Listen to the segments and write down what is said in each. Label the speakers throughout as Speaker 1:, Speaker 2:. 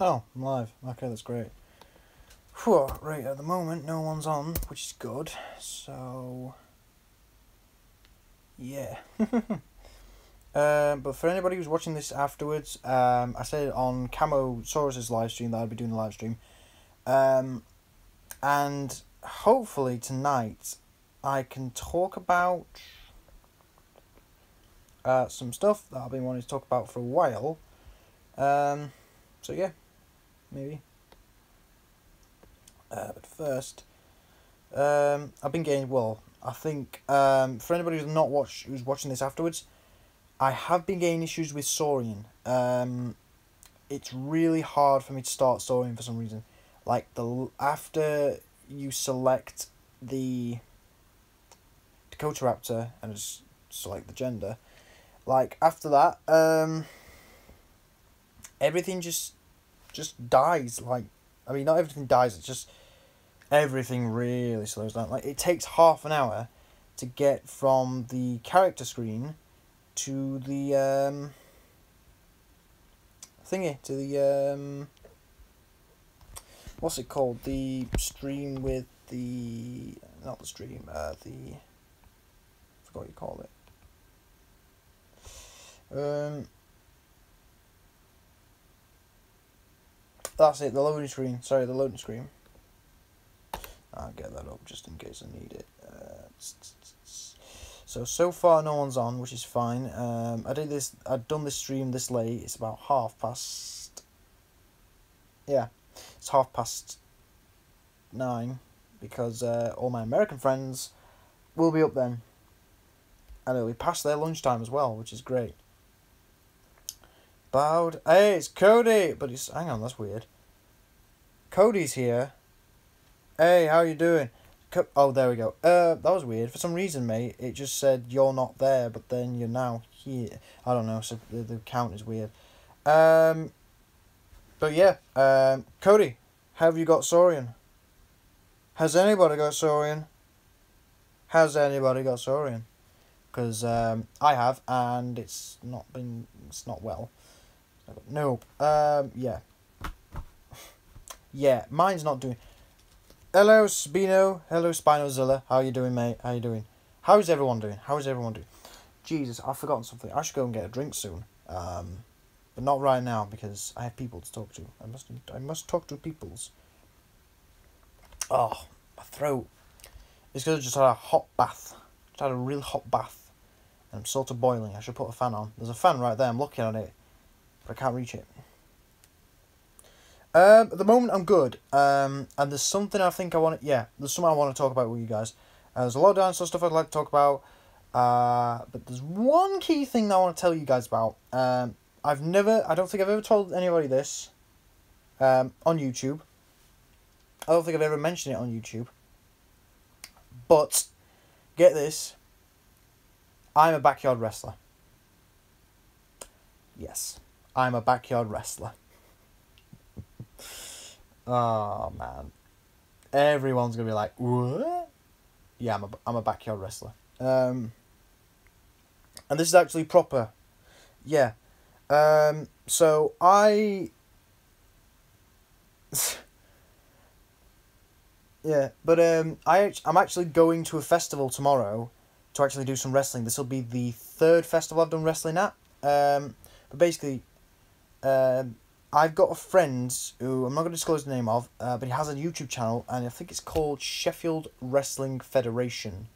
Speaker 1: Oh, I'm live. Okay, that's great. Whew, right, at the moment, no one's on, which is good. So, yeah. But for anybody who's watching this afterwards, I said on Camo Saurus's live stream that I'd be doing the live stream. And hopefully tonight I can talk about some stuff that I've been wanting to talk about for a while. So yeah, maybe. But first, I've been getting, well, I think, for anybody who's watching this afterwards, I have been getting issues with Saurian. It's really hard for me to start Saurian for some reason. Like, after you select the Dakota Raptor and just select the gender, like, after that, everything just dies. Like, I mean, not everything dies, it's just everything really slows down. Like, it takes half an hour to get from the character screen to the thingy, to the what's it called, the stream with the, not the stream, I forgot what you call it, that's it, the loading screen. Sorry, the loading screen. I'll get that up just in case I need it. So far no one's on, which is fine. I'd done this stream this late. It's about 9:30. Yeah, it's 9:30 because all my American friends will be up then, and it'll be past their lunchtime as well, which is great. Bowed. Hey, it's Cody, but it's, hang on, that's weird. Cody's here. Hey, how you doing? Oh, there we go. That was weird. For some reason, mate, it just said you're not there, but then you're now here. I don't know, so the count is weird. But yeah, Cody, have you got Saurian? Has anybody got Saurian? Has anybody got Saurian? Because I have, and it's not well. Nope. Yeah. Yeah, mine's not doing. Hello, Spino. Hello, Spinozilla. How you doing, mate? How you doing? How's everyone doing? Jesus, I've forgotten something. I should go and get a drink soon. But not right now because I have people to talk to. I must talk to peoples. Oh, my throat. It's because I just had a hot bath. Just had a real hot bath. And I'm sort of boiling. I should put a fan on. There's a fan right there. I'm looking at it. But I can't reach it. At the moment I'm good, and there's something I think I want to, there's something I want to talk about with you guys. There's a lot of dinosaur stuff I'd like to talk about, but there's one key thing that I want to tell you guys about. I don't think I've ever told anybody this, on YouTube. I don't think I've ever mentioned it on YouTube. But, get this, I'm a backyard wrestler. Yes, I'm a backyard wrestler. Oh man, everyone's gonna be like, what? Yeah, I'm a backyard wrestler. And this is actually proper. Yeah. So I. Yeah, but I'm actually going to a festival tomorrow to actually do some wrestling. This will be the third festival I've done wrestling at. But basically, I've got a friend who I'm not going to disclose the name of, but he has a YouTube channel, and I think it's called Sheffield Wrestling Federation.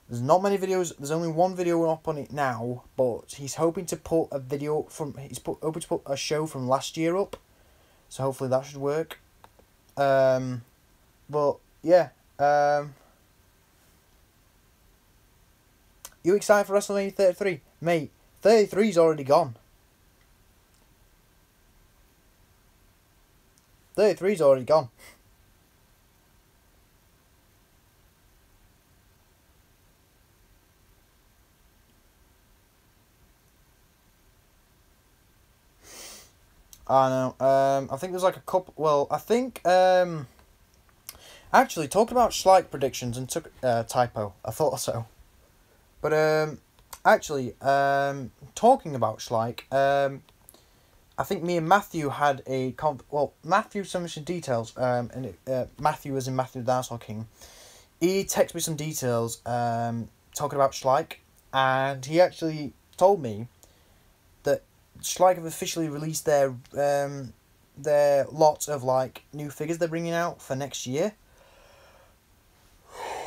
Speaker 1: There's not many videos. There's only one video up on it now, but he's hoping to put a video from. Hoping to put a show from last year up, so hopefully that should work. But yeah. You excited for WrestleMania 33, mate? 33's already gone. 33's already gone. I know. I think there's like a couple. Well, I think. Actually, talking about Schleich predictions and took typo. I thought so. But actually, talking about Schleich. I think me and Matthew had a Matthew sent me some details. Matthew was in Matthew the Dinosaur King. He texted me some details. Talking about Schleich, and he actually told me that Schleich have officially released their lot of like new figures they're bringing out for next year.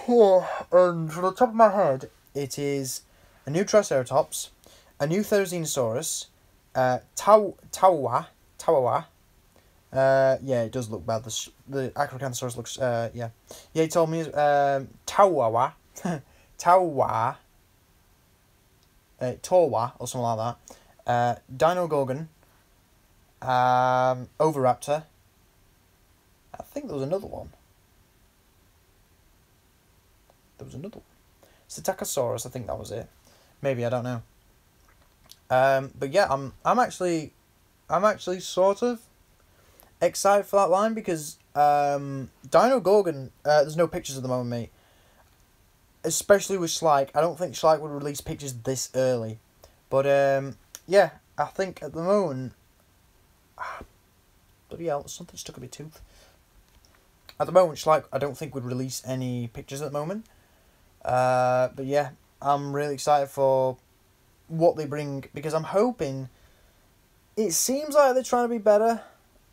Speaker 1: And from the top of my head, it is a new Triceratops, a new Therizinosaurus, Tawa. Yeah, it does look bad. The Acrocanthosaurus looks. Yeah. He told me Tawa, Torwa or something like that. Dino Gorgon, Oviraptor. I think there was another one. Psittacosaurus, I think that was it. Maybe, I don't know. But yeah, I'm actually sort of excited for that line because Dino Gorgon, there's no pictures at the moment, mate. Especially with Schleich. I don't think Schleich would release pictures this early. But yeah, I think at the moment bloody hell, something stuck in my tooth. At the moment, Schleich I don't think would release any pictures at the moment. But yeah, I'm really excited for what they bring because I'm hoping. It seems like they're trying to be better,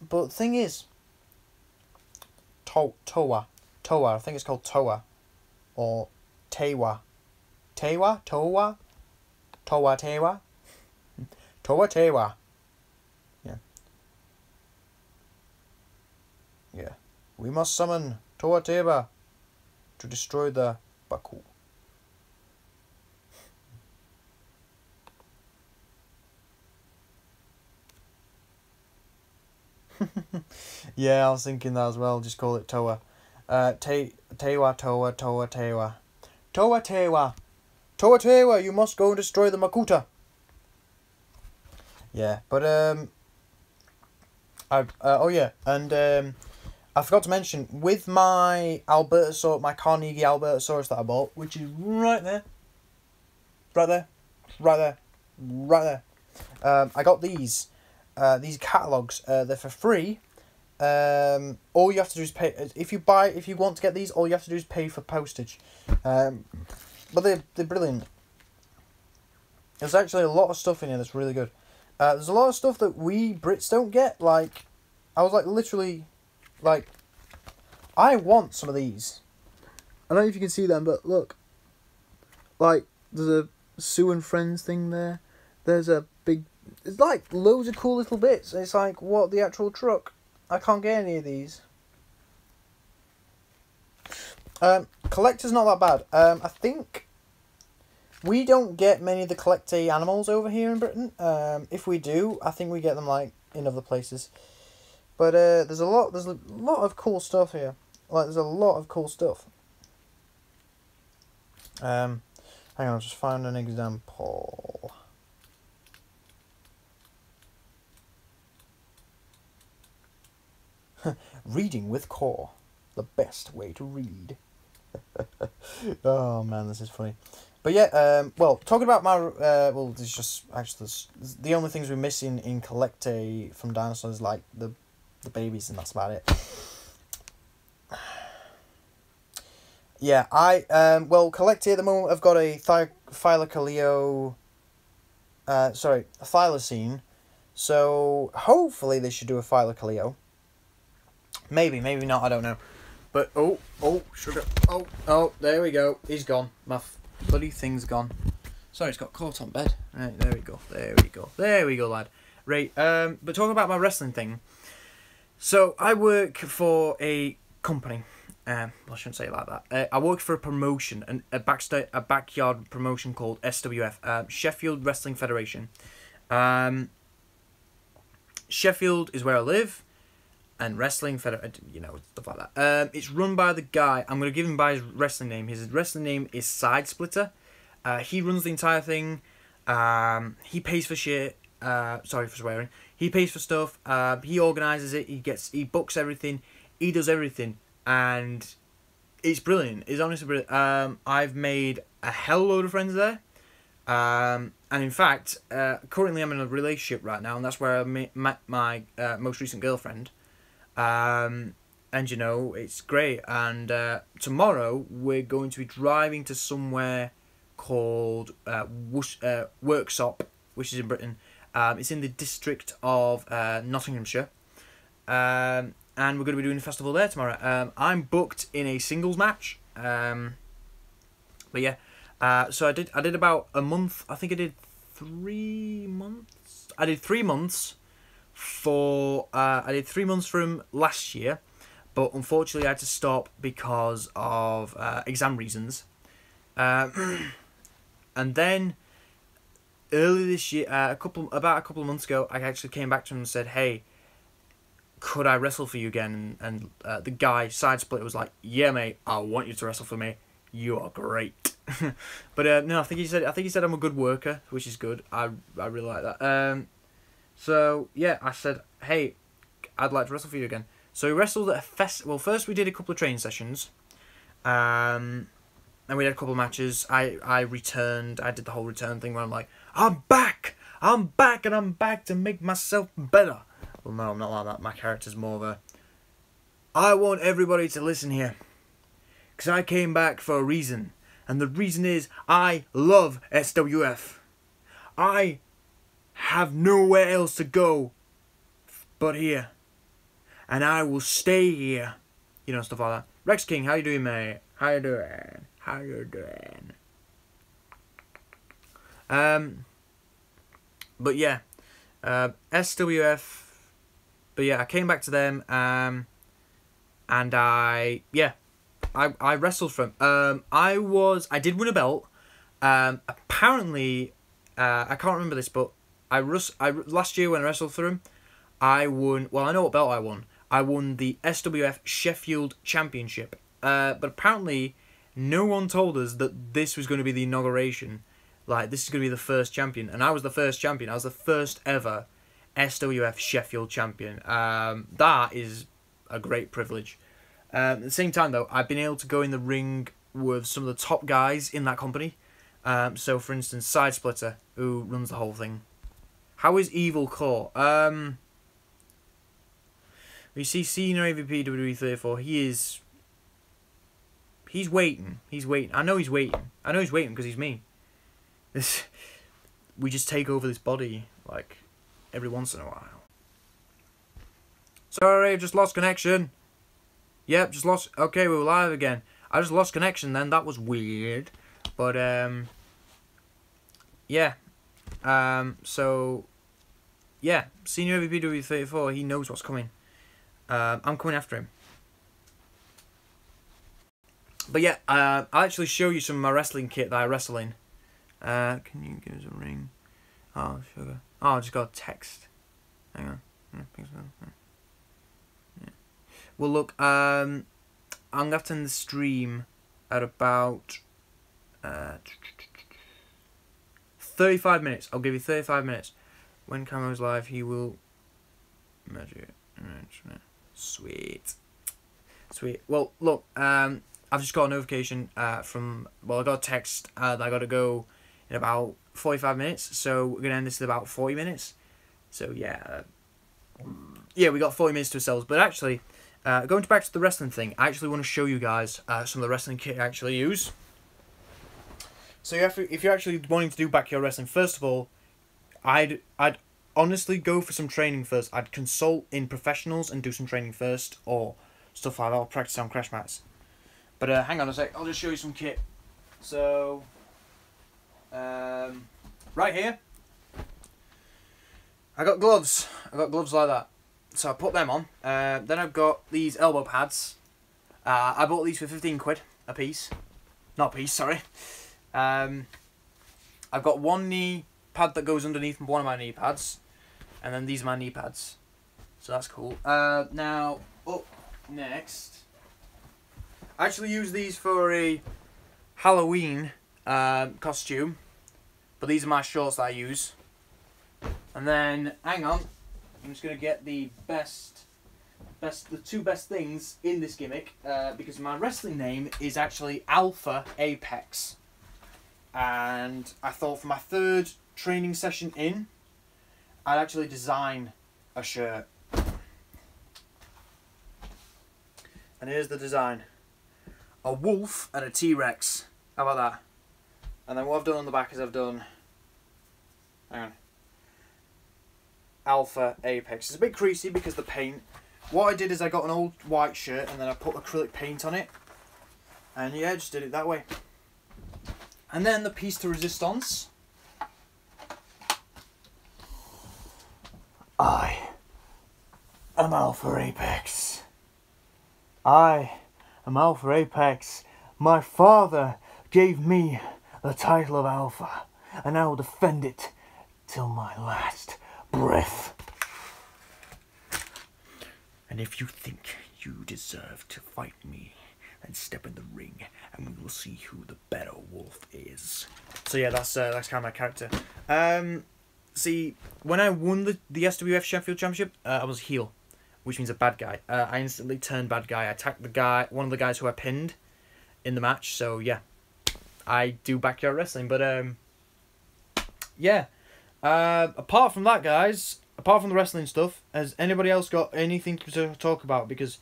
Speaker 1: but the thing is, Towa, I think it's called Towa, or Tewa, Towa, Tewa. Yeah. We must summon Towa Tewa to destroy the Baku. Yeah, I was thinking that as well. Just call it Towa. Tewa. Towa Tewa, you must go and destroy the Makuta. Yeah, but oh yeah, and I forgot to mention with my Carnegie Albertosaurus that I bought, which is right there. I got these catalogs. They're for free. All you have to do is pay. If you want to get these, all you have to do is pay for postage. But they're brilliant. There's actually a lot of stuff in here that's really good. There's a lot of stuff that we Brits don't get. Like, I was like literally, like, I want some of these. I don't know if you can see them, but look. Like, there's a Sue and Friends thing there. There's a big. It's like loads of cool little bits. It's like, what, the actual truck? I can't get any of these. Collector's not that bad. I think we don't get many of the collector animals over here in Britain. If we do, I think we get them like in other places. But there's a lot of cool stuff here. Like, there's a lot of cool stuff. Hang on, I'll just find an example. Reading with Core, the best way to read. Oh man, this is funny. But yeah, well, talking about my well, there's just actually the only things we're missing in Collecte from dinosaurs, like the babies, and that's about it. Yeah, well, Collecte at the moment I've got a Thylacileo, a Thylacine, so hopefully they should do a Thylacileo. Maybe not, I don't know. But, sugar. Oh, there we go. He's gone. My bloody thing's gone. Sorry, it's got caught on bed. Right, there we go, lad. Right, but talking about my wrestling thing. So, I work for a company. I shouldn't say it like that. I work for a promotion, a backyard promotion called SWF, Sheffield Wrestling Federation. Sheffield is where I live. And wrestling federation, stuff like that. It's run by the guy. I'm gonna give him by his wrestling name. His wrestling name is Side Splitter. He runs the entire thing. He pays for shit. Sorry for swearing. He pays for stuff. He organizes it. He books everything. He does everything, and it's brilliant. It's honestly brilliant. I've made a hell load of friends there. And And in fact, currently I'm in a relationship right now, and that's where I met my most recent girlfriend. And you know, it's great. And tomorrow we're going to be driving to somewhere called Worksop, which is in Britain. It's in the district of Nottinghamshire. And we're going to be doing a festival there tomorrow. I'm booked in a singles match. But yeah, so I did about a month. I think I did 3 months. I did 3 months from last year, but unfortunately I had to stop because of exam reasons. And then early this year, about a couple of months ago, I actually came back to him and said, "Hey, could I wrestle for you again?" And the guy Side Split was like, "Yeah, mate, I want you to wrestle for me. You are great." But no, I think he said I'm a good worker, which is good. I really like that. So yeah, I said, "Hey, I'd like to wrestle for you again." So we wrestled at a well, first we did a couple of training sessions, and we had a couple of matches. I returned. I did the whole return thing where I'm like, I'm back, and I'm back to make myself better. Well, no, I'm not like that. My character's more of a, I want everybody to listen here, because I came back for a reason. And the reason is I love SWF. I have nowhere else to go but here. And I will stay here. You know, stuff like that. Rex King, how you doing, mate? How you doing? How you doing? But yeah. SWF. But yeah, I came back to them. And I wrestled for him. I did win a belt. Apparently, I can't remember this, but last year when I wrestled for him, I won. Well, I know what belt I won. I won the SWF Sheffield Championship. But apparently, no one told us that this was going to be the inauguration. Like, this is going to be the first champion, and I was the first champion. I was the first ever SWF Sheffield champion. That is a great privilege. At the same time, though, I've been able to go in the ring with some of the top guys in that company. So, for instance, Side Splitter, who runs the whole thing. How is Evil Core? We see Senior AVP WWE 34. He's waiting. He's waiting. I know he's waiting. I know he's waiting because he's me. We just take over this body, like, every once in a while. Sorry, I just lost connection. Yep, just lost. Okay, we were live again. I just lost connection then. That was weird. But, yeah. So, yeah. Senior AVP W34, he knows what's coming. I'm coming after him. But yeah, I'll actually show you some of my wrestling kit that I wrestle in. Can you give us a ring? Oh, sugar. Oh, I just got a text. Hang on. Yeah. Well, look, I'm going to have to end the stream at about 35 minutes. I'll give you 35 minutes. When Camero's live, he will measure it. Sweet. Well, look, I've just got a notification from, well, I got a text that I got to go in about 45 minutes, so we're going to end this in about 40 minutes. So, yeah, we got 40 minutes to ourselves. But actually, going back to the wrestling thing, I actually want to show you guys some of the wrestling kit I actually use. So, if you're actually wanting to do backyard wrestling, first of all, I'd honestly go for some training first. I'd consult in professionals and do some training first, or stuff like that, or practice on crash mats. But hang on a sec, I'll just show you some kit. So, right here, I got gloves. I got gloves like that. So I put them on. Then I've got these elbow pads. I bought these for 15 quid a piece. Not a piece, sorry. I've got one knee pad that goes underneath one of my knee pads. And then these are my knee pads. So that's cool. Now, up next, I actually use these for a Halloween costume. But these are my shorts that I use. And then, hang on, I'm just going to get the two best things in this gimmick, because my wrestling name is actually Alpha Apex. And I thought for my third training session in, I'd actually design a shirt. And here's the design. A wolf and a T-Rex. How about that? And then what I've done on the back is I've done... Hang on. Alpha Apex. It's a bit creasy because the paint. What I did is I got an old white shirt and then I put acrylic paint on it. And yeah, just did it that way. And then the piece de resistance. I am Alpha Apex. I am Alpha Apex. My father gave me the title of Alpha, and I will defend it till my last breath. And if you think you deserve to fight me, then step in the ring, and we will see who the better wolf is. So yeah, that's kind of my character. See, when I won the SWF Sheffield Championship, I was heel, which means a bad guy. I instantly turned bad guy. I attacked one of the guys who I pinned in the match. So yeah, I do backyard wrestling. But yeah. Apart from that, guys, apart from the wrestling stuff, has anybody else got anything to talk about? Because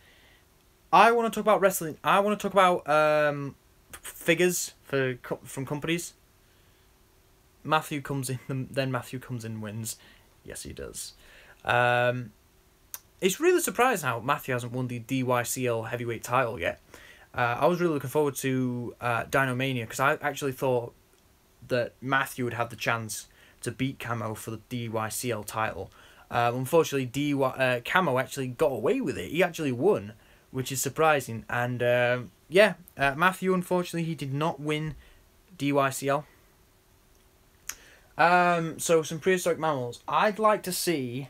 Speaker 1: I want to talk about wrestling. I want to talk about figures from companies. Matthew comes in, then Matthew comes in and wins. Yes, he does. It's really surprising how Matthew hasn't won the DYCL heavyweight title yet. I was really looking forward to Dinomania because I actually thought that Matthew would have the chance to beat Camo for the DYCL title. Unfortunately, Camo actually got away with it. He actually won, which is surprising. And yeah, Matthew, unfortunately, he did not win DYCL. So some prehistoric mammals. I'd like to see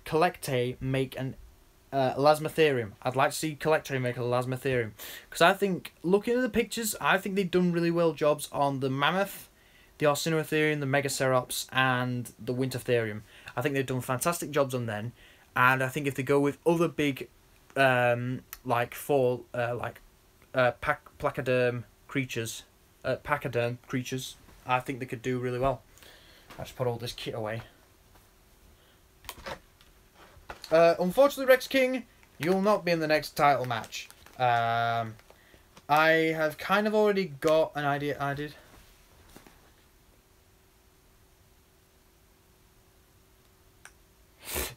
Speaker 1: Collectae make an Elasmotherium. I'd like to see Collectae make a Elasmotherium. Because I think, looking at the pictures, I think they've done really well jobs on the Mammoth, the Arsinotherium, the Megacerops, and the Wintertherium. I think they've done fantastic jobs on them. And I think if they go with other big, placoderm creatures, pachyderm creatures, I think they could do really well. I just put all this kit away. Unfortunately, Rex King, you'll not be in the next title match. I have kind of already got an idea. I did.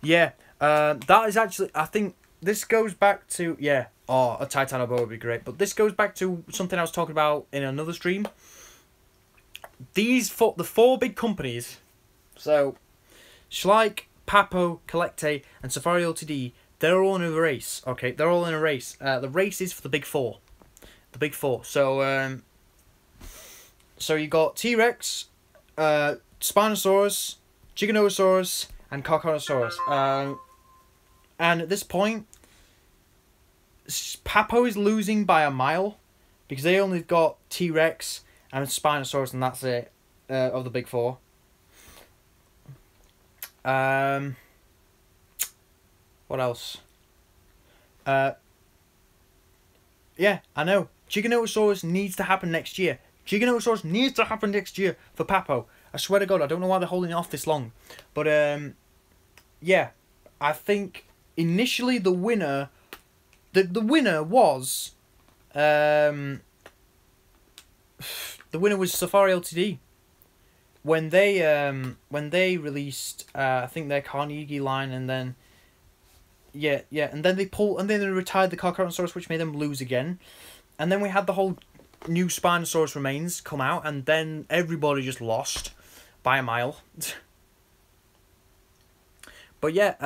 Speaker 1: Yeah, that is actually, I think this goes back to, yeah, oh, a Titanoboa would be great. But this goes back to something I was talking about in another stream. The four big companies, so Schleich, Papo, Collectae, and Safari Ltd, they're all in a race. Okay, they're all in a race. The race is for the big four. The big four. So so you got T-Rex, Spinosaurus, Giganotosaurus, and Carcharodontosaurus. And at this point, Papo is losing by a mile because they only got T-Rex and Spinosaurus, and that's it of the big four. What else? Yeah, I know. Giganotosaurus needs to happen next year. Giganotosaurus needs to happen next year for Papo. I swear to God, I don't know why they're holding it off this long. But, yeah. I think initially the winner... The winner was... the winner was Safari Ltd. When they released, I think their Carnegie line, and then... Yeah, and then they retired the Carcharodontosaurus, which made them lose again. And then we had the whole new Spinosaurus remains come out, and then everybody just lost by a mile. But yeah,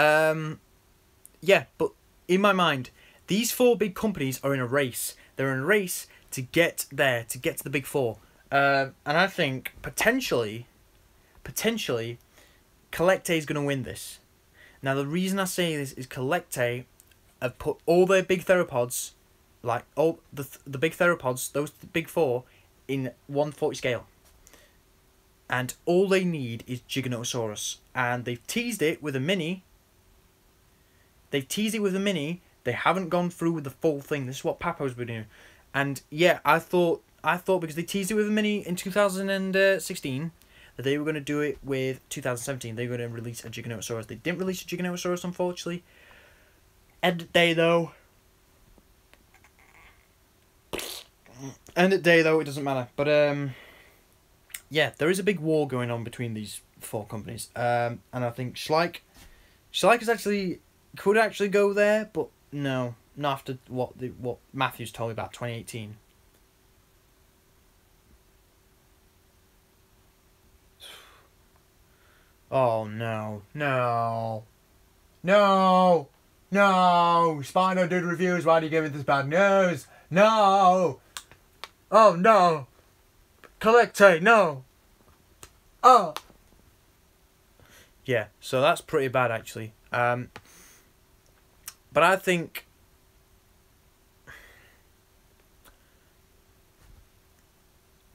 Speaker 1: but in my mind, these four big companies are in a race. They're in a race to get there, to get to the big four. And I think potentially, Collectae is going to win this. Now, the reason I say this is Collectae have put all their big theropods, like all the big theropods, those big four, in 1/40 scale. And all they need is Giganotosaurus. And they've teased it with a mini. They haven't gone through with the full thing. This is what Papo's been doing. And yeah, I thought because they teased it with a mini in 2016, that they were going to do it with 2017. They were going to release a Giganotosaurus. They didn't release a Giganotosaurus, unfortunately. End of day, though. End of day, though, it doesn't matter. But, yeah, there is a big war going on between these 4 companies. And I think Schleich is actually... could actually go there, but no. Not after what Matthews told me about 2018. Oh, no. No. No. No. Spino did reviews. Why do you give me this bad news? No. Oh, no. Collectate. No. Oh. Yeah, so that's pretty bad, actually. But I think...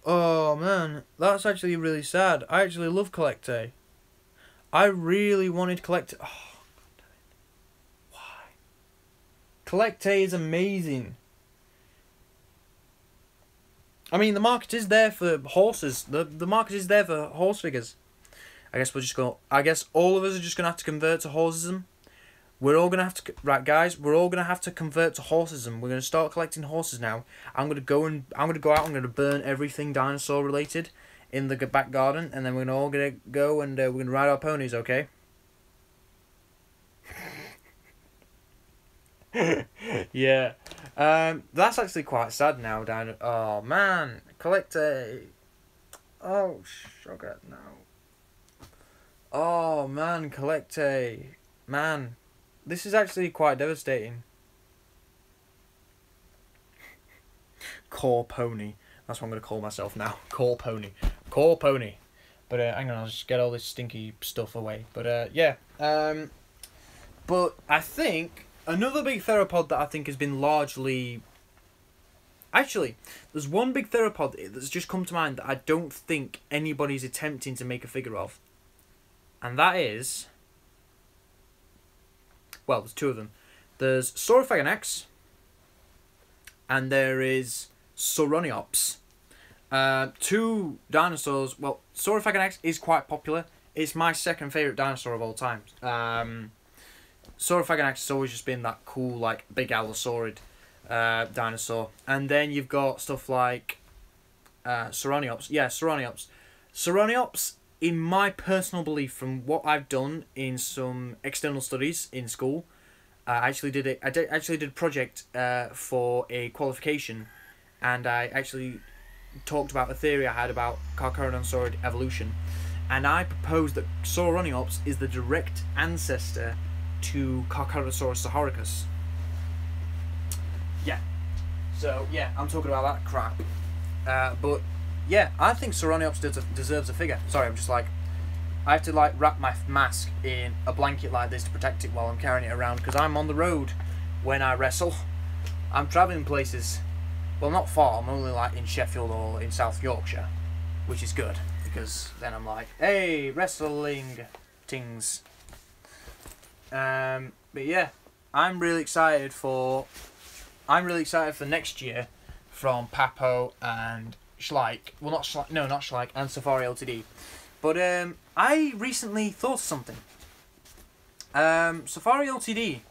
Speaker 1: oh, man. That's actually really sad. I actually love Collectate. I really wanted Collectate. Oh, God damn it. Why? Collectate is amazing. I mean, the market is there for horses. The market is there for horse figures. I guess I guess all of us are just gonna have to convert to horsism. We're all gonna have to, right, guys? We're all gonna have to convert to horsism. We're gonna start collecting horses now. I'm gonna go out. I'm gonna burn everything dinosaur related in the back garden, and then we're all gonna go and we're gonna ride our ponies. Okay? Yeah. That's actually quite sad now. Down. Oh man, Collectate. Oh sugar no. Oh man, Collectate. Man, this is actually quite devastating. Core Pony. That's what I'm going to call myself now. Core Pony. Core Pony. But hang on, I'll just get all this stinky stuff away. But yeah. But I think another big theropod that I think has been largely... Actually, there's one big theropod that's just come to mind that I don't think anybody's attempting to make a figure of. And that is... well, there's 2 of them. There's Saurophaganax, and there is Sauroniops. 2 dinosaurs. Well, Saurophaganax is quite popular. It's my second favourite dinosaur of all time. Saurophaganax has always just been that cool, like, big allosaurid dinosaur. And then you've got stuff like Sauroniops. Yeah, Sauroniops. Sauroniops, in my personal belief, from what I've done in some external studies in school, I actually did a project for a qualification, and I actually talked about a theory I had about Carcharodontsaurid evolution, and I proposed that Sauroniops is the direct ancestor to Carcharodontosaurus saharicus. Yeah. So yeah, I'm talking about that crap. But yeah, I think Sauroniops deserves a figure. Sorry, I'm just like, I have to like wrap my mask in a blanket like this to protect it while I'm carrying it around, because I'm on the road when I wrestle. I'm travelling places, well, not far. I'm only like in Sheffield or in South Yorkshire, which is good, because then I'm like, hey, wrestling things. But yeah, I'm really excited for next year from Papo and Schleich. Well, not Schleich, and Safari Ltd. But I recently thought of something. Safari Ltd.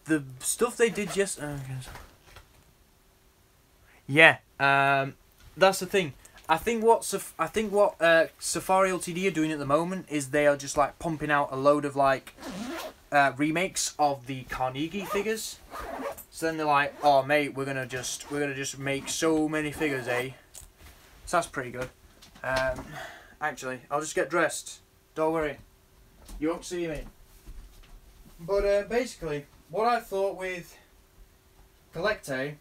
Speaker 1: The stuff they did yeah, that's the thing. I think what Safari Ltd are doing at the moment is they are just like pumping out a load of like remakes of the Carnegie figures. So then they're like, oh mate, we're gonna just make so many figures, eh? So that's pretty good. Actually, I'll just get dressed. Don't worry, you won't see me. But basically, what I thought with Collectate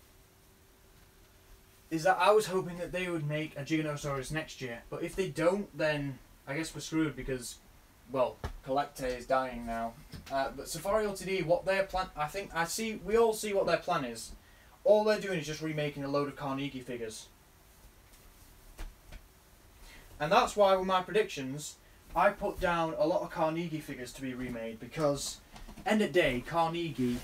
Speaker 1: is that I was hoping that they would make a Giganotosaurus next year. But if they don't, then I guess we're screwed, because, well, Collectate is dying now. But Safari Ltd, what their plan... we all see what their plan is. All they're doing is just remaking a load of Carnegie figures. And that's why with my predictions, I put down a lot of Carnegie figures to be remade, because, end of day, Carnegie,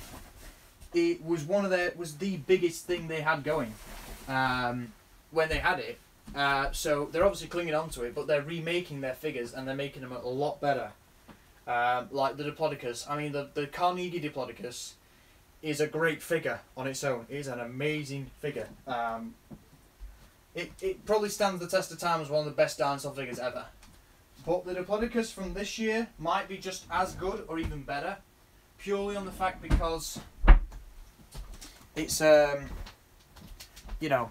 Speaker 1: it was the biggest thing they had going. When they had it, So they're obviously clinging on to it, but they're remaking their figures and they're making them a lot better. Like the Diplodocus. I mean, the Carnegie Diplodocus is a great figure on its own. It is an amazing figure. It probably stands the test of time as one of the best dinosaur figures ever. But the Diplodocus from this year might be just as good or even better, purely on the fact because it's you know.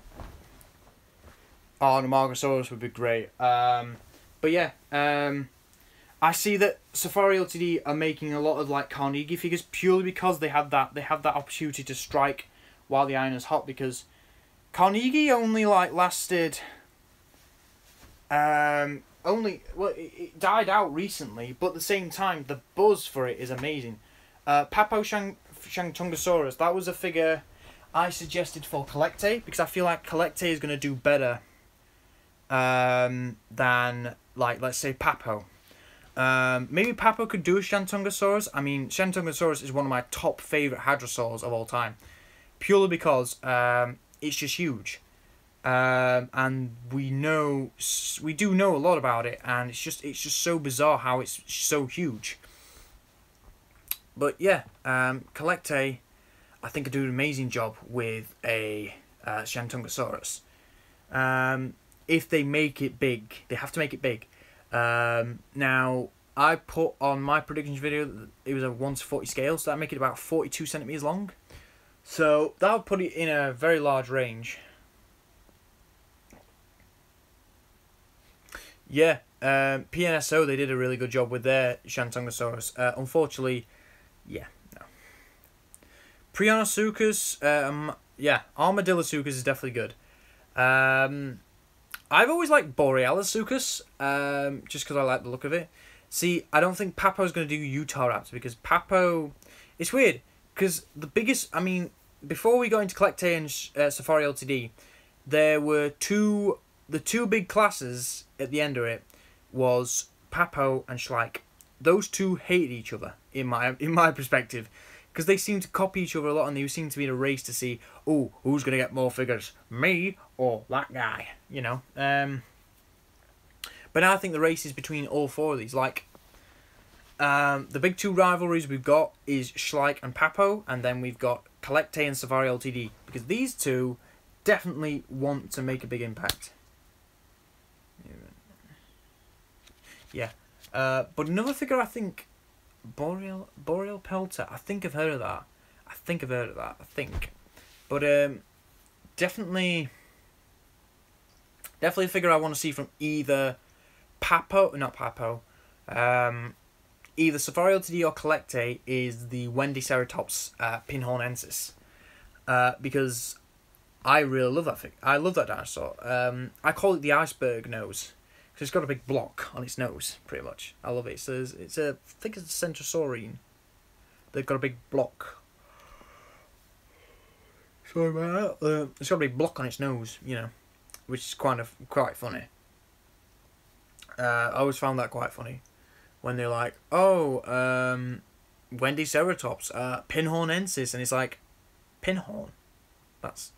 Speaker 1: Oh, the Margosaurus would be great. But yeah, I see that Safari Ltd are making a lot of like Carnegie figures purely because they have that opportunity to strike while the iron is hot, because Carnegie only like lasted it died out recently, but at the same time the buzz for it is amazing. Papo Shantungosaurus, that was a figure I suggested for Collecte because I feel like Collecte is going to do better than, like, let's say Papo. Maybe Papo could do a Shantungosaurus. I mean, Shantungosaurus is one of my top favourite hadrosaurs of all time, purely because it's just huge. And we do know a lot about it, and it's just so bizarre how it's so huge. But yeah, Collecte, I think, could do an amazing job with a Shantungosaurus. If they make it big, they have to make it big. Now, I put on my predictions video that it was a 1:40 scale, so that make it about 42 centimeters long. So that would put it in a very large range. Yeah, PNSO, they did a really good job with their Shantungosaurus. Unfortunately, yeah, no. Prionosuchus, yeah, Armadillosuchus is definitely good. I've always liked Borealisuchus, just because I like the look of it. See, I don't think Papo's going to do Utahraptor, because Papo... It's weird, because the biggest... I mean, before we got into Collecte and Safari Ltd, there were the two big classes at the end of it was Papo and Schleich. Those two hated each other, in my perspective, because they seemed to copy each other a lot, and they seemed to be in a race to see, oh, who's going to get more figures, me or that guy, you know. But now I think the race is between all four of these. Like, the big two rivalries we've got is Schleich and Papo, and then we've got Collecte and Safari Ltd, because these two definitely want to make a big impact. Yeah. But another figure, I think, Boreal Pelter. I think I've heard of that. But definitely a figure I want to see from either either Safari Ltd or Collecte is the Wendiceratops Pinhornensis. Because I really love that figure. I love that dinosaur. I call it the iceberg nose, because it's got a big block on its nose, pretty much. I love it. So I think it's a Centrosaurine. They've got a big block. Sorry about that. It's got a big block on its nose, you know, which is quite funny. I always found that quite funny when they're like, oh, Wendiceratops, Pinhornensis, and it's like, Pinhorn? It's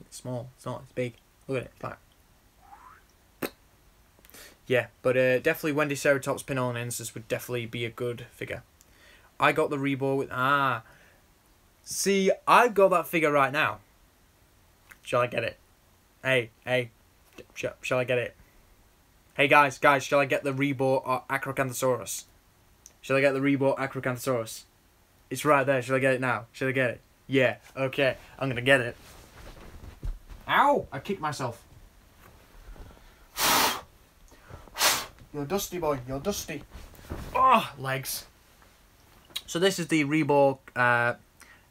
Speaker 1: small. It's not. It's big. Look at it. It's like... Yeah, but definitely Wendiceratops Pinhornensis would definitely be a good figure. I got the Rebor with... See, I got that figure right now. Shall I get it? Hey. Shall I get it? Hey, guys, shall I get the Rebor Acrocanthosaurus? Shall I get the Rebor Acrocanthosaurus? It's right there. Shall I get it now? Shall I get it? Yeah, okay. I'm going to get it. Ow! I kicked myself. You're dusty, boy. You're dusty. Oh, legs. So this is the Rebor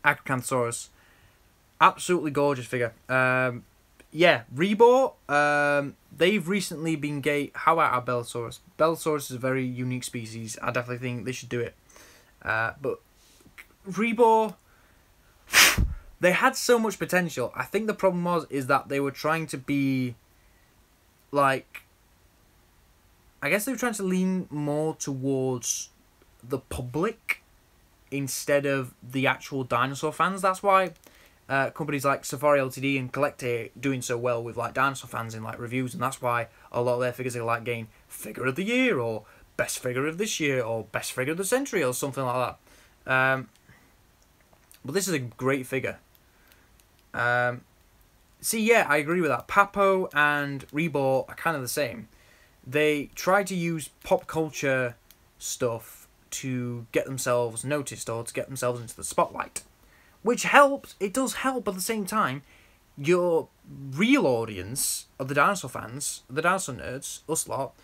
Speaker 1: Acrocanthosaurus. Absolutely gorgeous figure. Yeah, Rebor. They've recently been How about our Bellosaurus? Bellosaurus is a very unique species. I definitely think they should do it. But Rebor, they had so much potential. I think the problem is that they were trying to be like... I guess they were trying to lean more towards the public instead of the actual dinosaur fans. That's why
Speaker 2: companies like Safari Ltd and Collectate doing so well with like dinosaur fans in like reviews, and that's why a lot of their figures are like getting figure of the year or best figure of this year or best figure of the century or something like that. But this is a great figure. See, yeah, I agree with that. Papo and Rebor are kind of the same. They try to use pop culture stuff to get themselves noticed or to get themselves into the spotlight. Which helps, it does help, but at the same time, your real audience of the dinosaur fans, the dinosaur nerds, us lot,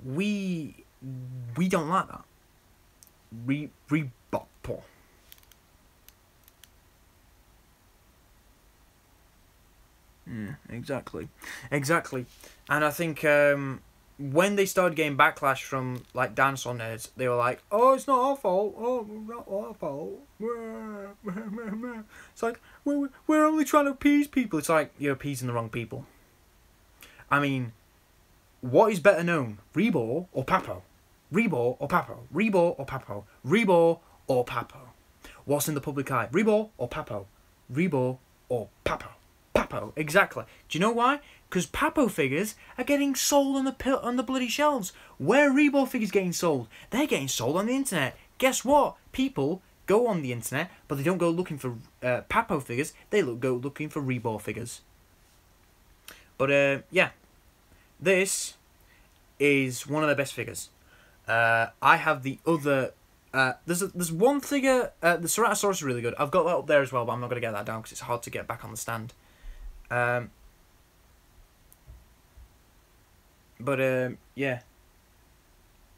Speaker 2: we don't like that. Rebop. Yeah, exactly. And I think when they started getting backlash from like dinosaur nerds, they were like, "Oh, it's not our fault. Oh, not our fault." It's like we're only trying to appease people. It's like you're appeasing the wrong people. I mean, what is better known, Rebor or Papo? Rebor or Papo? Rebor or Papo? Rebor or Papo? What's in the public eye? Rebor or Papo? Rebor or Papo? Papo, exactly. Do you know why? Because Papo figures are getting sold on the bloody shelves. Where are Rebor figures getting sold? They're getting sold on the internet. Guess what? People go on the internet, but they don't go looking for Papo figures. They go looking for Rebor figures. But yeah, this is one of their best figures. I have the other. There's one figure. The Ceratosaurus is really good. I've got that up there as well, but I'm not gonna get that down because it's hard to get back on the stand. But yeah,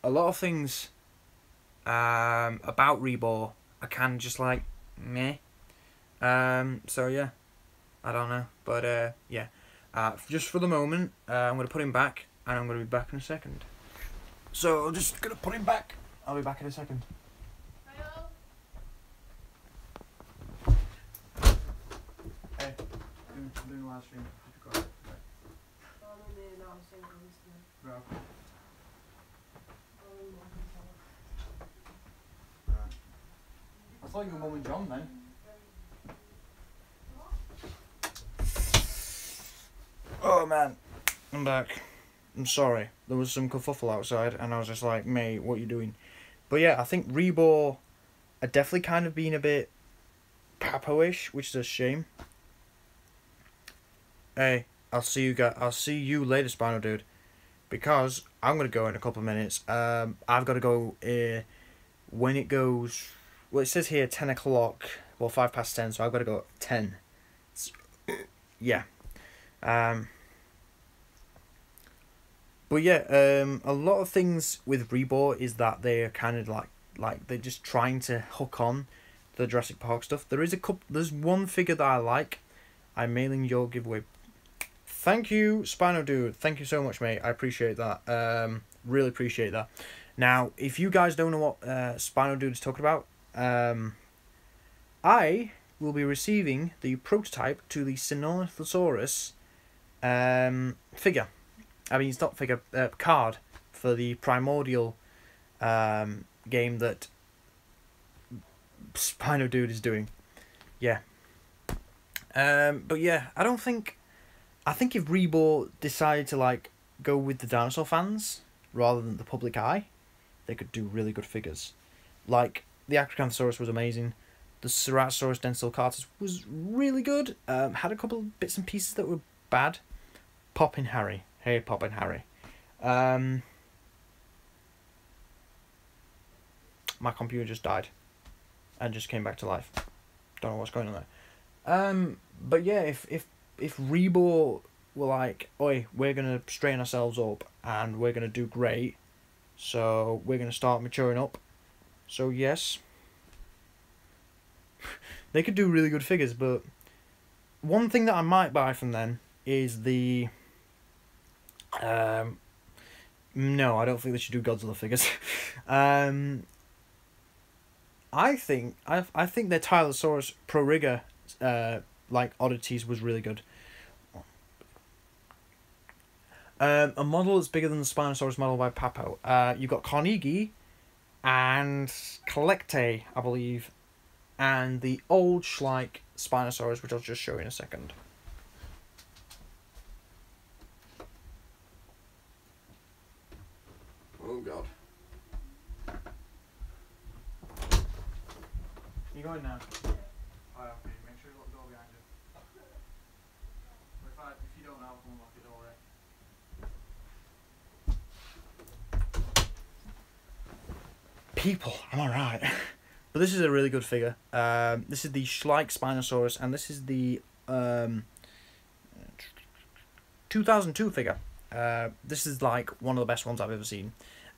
Speaker 2: a lot of things about Rebor are kind of just like meh. So yeah, I don't know, but yeah, just for the moment, I'm gonna put him back, and I'm gonna be back in a second. So I'm just gonna put him back. I'll be back in a second. Hey, I'm doing a live stream. Right. I thought you were Mum and John then. Oh man, I'm back. I'm sorry. There was some kerfuffle outside, and I was just like, "Mate, what are you doing?" But yeah, I think Rebor are definitely kind of being a bit Papo-ish, which is a shame. Hey, I'll see you later, Spino Dude, because I'm gonna go in a couple of minutes. I've got to go when it goes. Well, it says here 10 o'clock. Well, 10:05, so I've got to go at 10. So, yeah. But yeah, a lot of things with Rebor is that they're kind of like they're just trying to hook on the Jurassic Park stuff. There's one figure that I like. I'm mailing your giveaway. Thank you, Spino Dude. Thank you so much, mate. I appreciate that. Really appreciate that. Now, if you guys don't know what Spino Dude is talking about, I will be receiving the prototype to the Sinornithosaurus figure. I mean, it's not figure, card for the Primordial game that Spino Dude is doing. Yeah. But yeah, I think if Rebor decided to like go with the dinosaur fans rather than the public eye, they could do really good figures. Like the Acrocanthosaurus was amazing. The Ceratosaurus densilicatus was really good. Had a couple of bits and pieces that were bad. Poppin' Harry. Hey, Poppin' Harry. My computer just died and just came back to life. Don't know what's going on there. But yeah, if Rebor were like, oi, we're gonna straighten ourselves up and we're gonna do great, so we're gonna start maturing up. So yes, they could do really good figures. But one thing that I might buy from them is the. No, I don't think they should do Godzilla figures. I think their Tylosaurus Pro Rigger like oddities was really good. A model that's bigger than the Spinosaurus model by Papo. You've got Carnegie and Collectate, I believe, and the old Schleich Spinosaurus, which I'll just show you in a second. Oh god. You going now? Oh, okay. Make sure you lock the door behind you. If you don't know, I'll unlock the door, People, am I right? But this is a really good figure. This is the Schleich Spinosaurus, and this is the 2002 figure. This is like one of the best ones I've ever seen.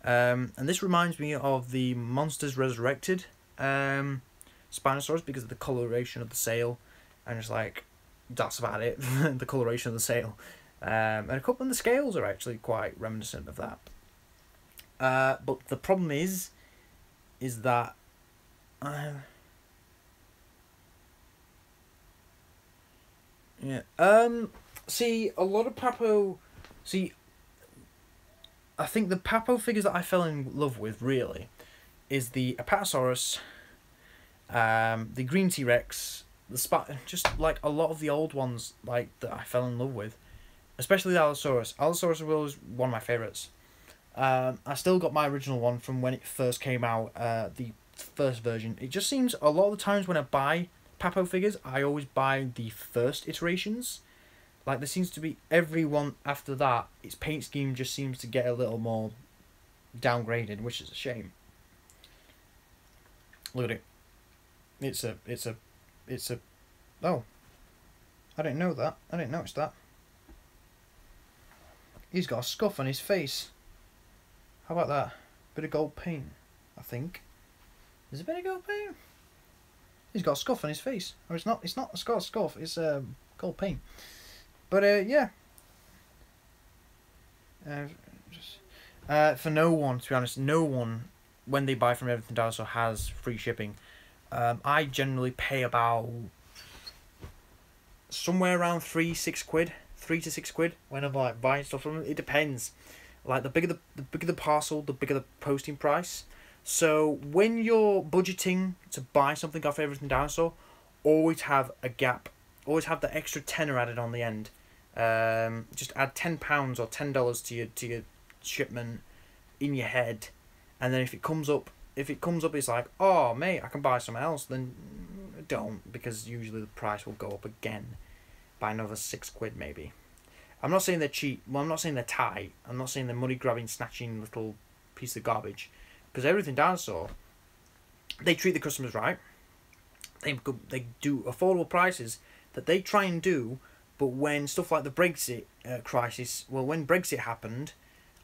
Speaker 2: And this reminds me of the Monsters Resurrected Spinosaurus because of the coloration of the sail, and just like that's about it. The coloration of the sail, and a couple of the scales are actually quite reminiscent of that. But the problem is that see a lot of Papo. See, I think the Papo figures that I fell in love with really is the Apatosaurus, the Green T-Rex, just like a lot of the old ones like that I fell in love with, especially the Allosaurus. Allosaurus was one of my favorites. I still got my original one from when it first came out, the first version. It just seems a lot of the times when I buy Papo figures, I always buy the first iterations. Like, there seems to be everyone after that, its paint scheme just seems to get a little more downgraded, which is a shame. Look at it. It's a... Oh. I didn't know that. I didn't notice that. He's got a scuff on his face. How about that? Bit of gold paint, I think. Is it a bit of gold paint? He's got a scuff on his face. Or it's not a scuff, it's gold paint. But yeah. For no one, to be honest, no one, when they buy from Everything Dinosaur, has free shipping. I generally pay about somewhere around 3 to 6 quid when I'm like buying stuff from them. It depends. Like the bigger the parcel, the bigger the posting price. So when you're budgeting to buy something off Everything Dinosaur, always have a gap. Always have the extra tenner added on the end. Just add £10 or $10 to your shipment in your head, and then if it comes up, it's like, oh mate, I can buy something else. Then don't, because usually the price will go up again by another 6 quid maybe. I'm not saying they're cheap. Well, I'm not saying they're tight. I'm not saying they're money grabbing, snatching little piece of garbage. Because Everything Dinosaur, they treat the customers right. They do affordable prices that they try and do. But when stuff like the Brexit crisis, well, when Brexit happened,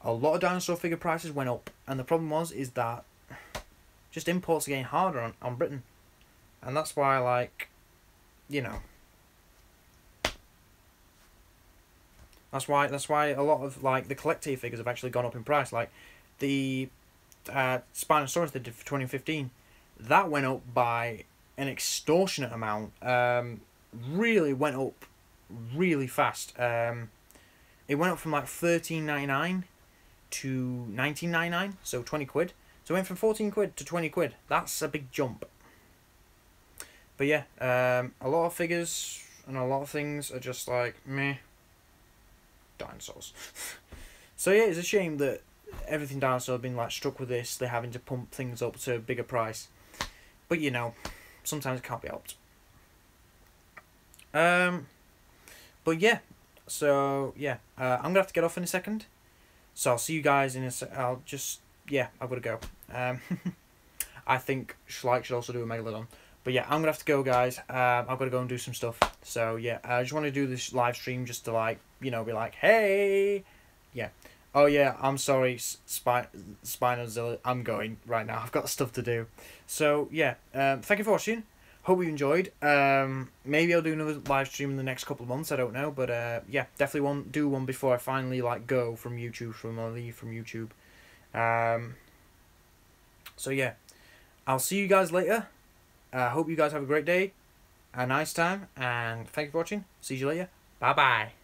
Speaker 2: a lot of dinosaur figure prices went up, and the problem is that just imports are getting harder on Britain, and that's why, like, you know, that's why a lot of like the collector figures have actually gone up in price. Like the Spinosaurus they did for 2015, that went up by an extortionate amount. Really went up really fast. It went up from like $13.99 to $19.99, so 20 quid. So it went from 14 quid to 20 quid. That's a big jump. But yeah, a lot of figures and a lot of things are just like meh. Dinosaurs. So yeah, it's a shame that Everything Dinosaur have been like struck with this. They're having to pump things up to a bigger price. But you know, sometimes it can't be helped. But yeah, so yeah, I'm gonna have to get off in a second. So I'll see you guys in a sec. I've gotta go. I think Schleich should also do a Megalodon. But yeah, I'm gonna have to go, guys. I've got to go and do some stuff. So yeah, I just want to do this live stream just to, like, you know, be like, hey, yeah. Oh yeah, I'm sorry, Spinozilla. I'm going right now. I've got stuff to do. So yeah, thank you for watching. Hope you enjoyed. Maybe I'll do another live stream in the next couple of months. I don't know, but yeah, definitely do one before I finally like go from YouTube. Leave from YouTube. So yeah, I'll see you guys later. Hope you guys have a great day, a nice time, and thank you for watching. See you later. Bye bye.